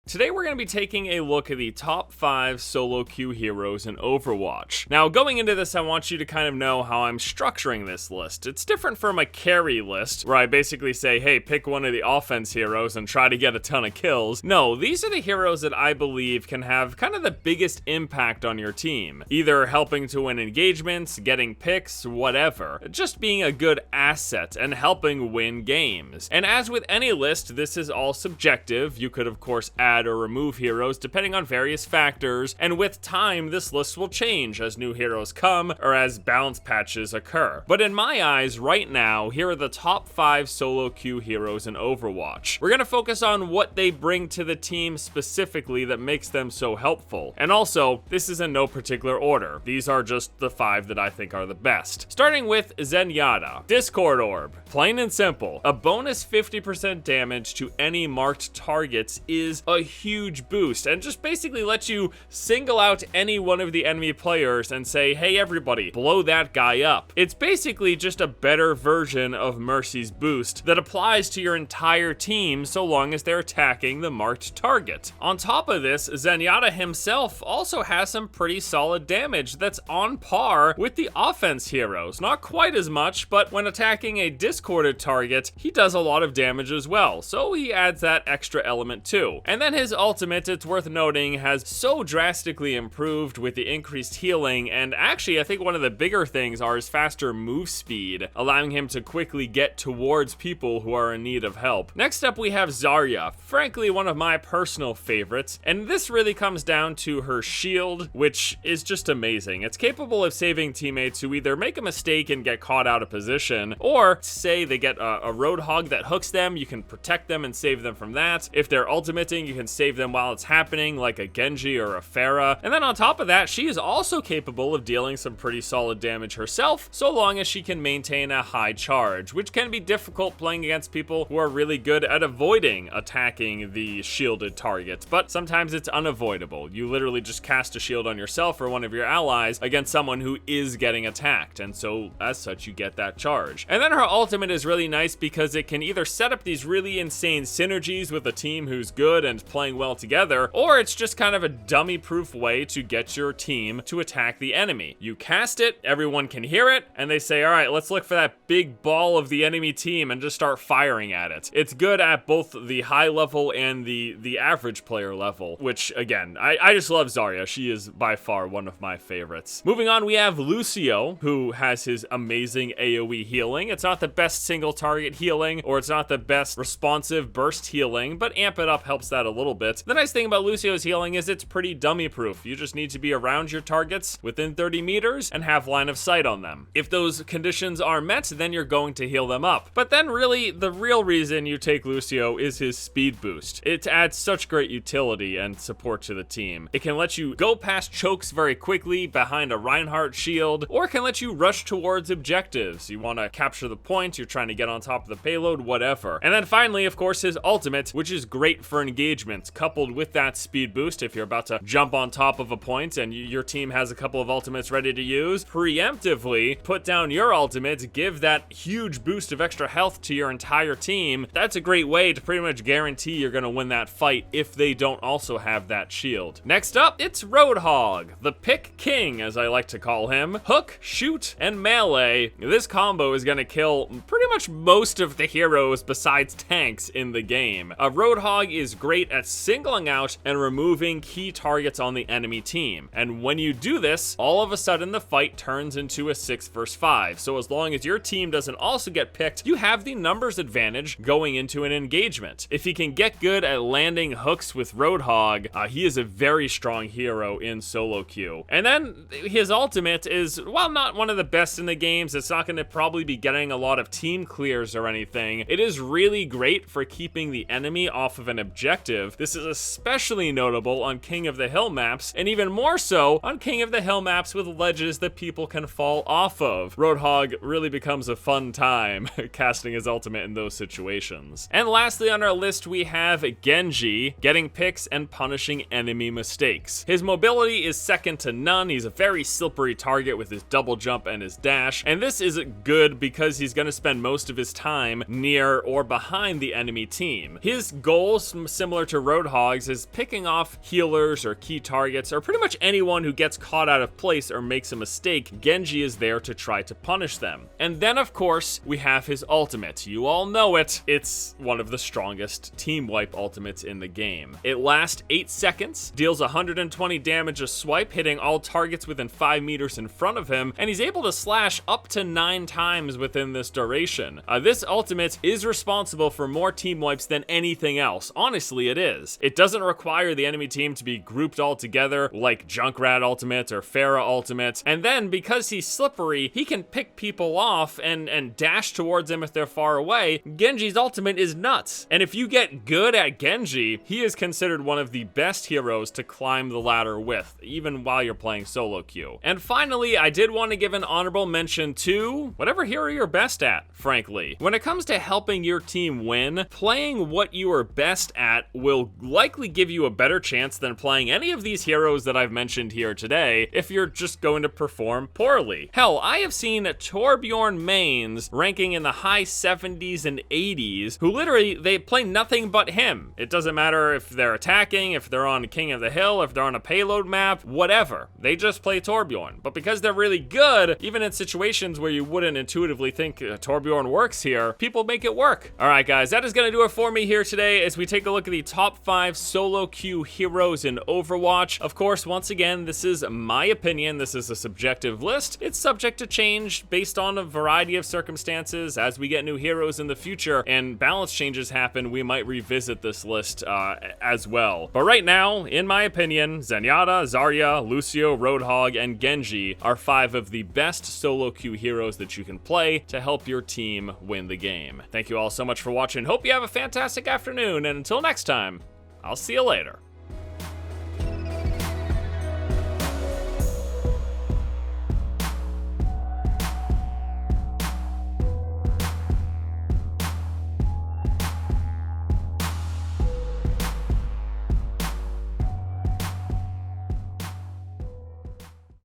Today we're going to be taking a look at the top 5 solo queue heroes in Overwatch. Now going into this, I want you to kind of know how I'm structuring this list. It's different from a carry list, where I basically say, hey, pick one of the offense heroes and try to get a ton of kills. No, these are the heroes that I believe can have kind of the biggest impact on your team. Either helping to win engagements, getting picks, whatever. Just being a good asset and helping win games. And as with any list, this is all subjective. You could of course add or remove heroes depending on various factors, and with time this list will change as new heroes come or as balance patches occur. But in my eyes right now, here are the top 5 solo queue heroes in Overwatch. We're gonna focus on what they bring to the team specifically that makes them so helpful. And also, this is in no particular order. These are just the 5 that I think are the best. Starting with Zenyatta. Discord Orb. Plain and simple. A bonus 50% damage to any marked targets is a huge boost and just basically lets you single out any one of the enemy players and say, hey everybody, blow that guy up. It's basically just a better version of Mercy's boost that applies to your entire team so long as they're attacking the marked target. On top of this, Zenyatta himself also has some pretty solid damage that's on par with the offense heroes. Not quite as much, but when attacking a discorded target, he does a lot of damage as well, so he adds that extra element too. And then his ultimate, it's worth noting, has so drastically improved with the increased healing, and actually I think one of the bigger things are his faster move speed, allowing him to quickly get towards people who are in need of help. Next up we have Zarya, frankly one of my personal favorites, and this really comes down to her shield, which is just amazing. It's capable of saving teammates who either make a mistake and get caught out of position, or say they get a Roadhog that hooks them, you can protect them and save them from that. If they're ultimating, you can save them while it's happening, like a Genji or a Pharah. And then on top of that, she is also capable of dealing some pretty solid damage herself, so long as she can maintain a high charge, which can be difficult playing against people who are really good at avoiding attacking the shielded targets, but sometimes it's unavoidable. You literally just cast a shield on yourself or one of your allies against someone who is getting attacked, and so as such you get that charge. And then her ultimate is really nice because it can either set up these really insane synergies with a team who's good and playing well together, or it's just kind of a dummy-proof way to get your team to attack the enemy. You cast it, everyone can hear it, and they say, all right, let's look for that big ball of the enemy team and just start firing at it. It's good at both the high level and the average player level, which again, I just love Zarya. She is by far one of my favorites. Moving on, we have Lucio, who has his amazing AoE healing. It's not the best single target healing, or it's not the best responsive burst healing, but amp it up helps that a little bit. The nice thing about Lucio's healing is it's pretty dummy proof. You just need to be around your targets within 30 meters and have line of sight on them. If those conditions are met, then you're going to heal them up. But then really, the real reason you take Lucio is his speed boost. It adds such great utility and support to the team. It can let you go past chokes very quickly behind a Reinhardt shield, or it can let you rush towards objectives. You want to capture the point, you're trying to get on top of the payload, whatever. And then finally, of course, his ultimate, which is great for engagements, coupled with that speed boost. If you're about to jump on top of a point and your team has a couple of ultimates ready to use, preemptively put down your ultimate, give that huge boost of extra health to your entire team. That's a great way to pretty much guarantee you're gonna win that fight if they don't also have that shield. Next up, it's Roadhog, the pick king, as I like to call him. Hook, shoot, and melee. This combo is gonna kill pretty much most of the heroes besides tanks in the game. A Roadhog is great at singling out and removing key targets on the enemy team. And when you do this, all of a sudden the fight turns into a 6 versus 5. So as long as your team doesn't also get picked, you have the numbers advantage going into an engagement. If he can get good at landing hooks with Roadhog, he is a very strong hero in solo queue. And then his ultimate is, while not one of the best in the games, it's not going to probably be getting a lot of team clears or anything. It is really great for keeping the enemy off of an objective. This is especially notable on King of the Hill maps, and even more so on King of the Hill maps with ledges that people can fall off of. Roadhog really becomes a fun time casting his ultimate in those situations. And lastly on our list we have Genji, getting picks and punishing enemy mistakes. His mobility is second to none. He's a very slippery target with his double jump and his dash, and this is good because he's going to spend most of his time near or behind the enemy team. His goals, similar to to Roadhogs is picking off healers or key targets, or pretty much anyone who gets caught out of place or makes a mistake. Genji is there to try to punish them. And then, of course, we have his ultimate. You all know it. It's one of the strongest team wipe ultimates in the game. It lasts 8 seconds, deals 120 damage a swipe, hitting all targets within 5 meters in front of him, and he's able to slash up to 9 times within this duration. This ultimate is responsible for more team wipes than anything else. Honestly, it is. It doesn't require the enemy team to be grouped all together like Junkrat ultimate or Pharah ultimate, and then because he's slippery, he can pick people off and dash towards them if they're far away. Genji's ultimate is nuts, and if you get good at Genji, he is considered one of the best heroes to climb the ladder with, even while you're playing solo queue. And finally, I did want to give an honorable mention to whatever hero you're best at, frankly. When it comes to helping your team win, playing what you are best at will likely give you a better chance than playing any of these heroes that I've mentioned here today if you're just going to perform poorly. Hell, I have seen Torbjorn mains ranking in the high 70s and 80s who literally, they play nothing but him. It doesn't matter if they're attacking, if they're on King of the Hill, if they're on a payload map, whatever. They just play Torbjorn. But because they're really good, even in situations where you wouldn't intuitively think Torbjorn works here, people make it work. All right, guys, that is going to do it for me here today as we take a look at the top 5 solo queue heroes in Overwatch. Of course, once again, this is my opinion. This is a subjective list. It's subject to change based on a variety of circumstances. As we get new heroes in the future and balance changes happen, we might revisit this list as well. But right now, in my opinion, Zenyatta, Zarya, Lucio, Roadhog, and Genji are 5 of the best solo queue heroes that you can play to help your team win the game. Thank you all so much for watching. Hope you have a fantastic afternoon, and until next time, I'll see you later.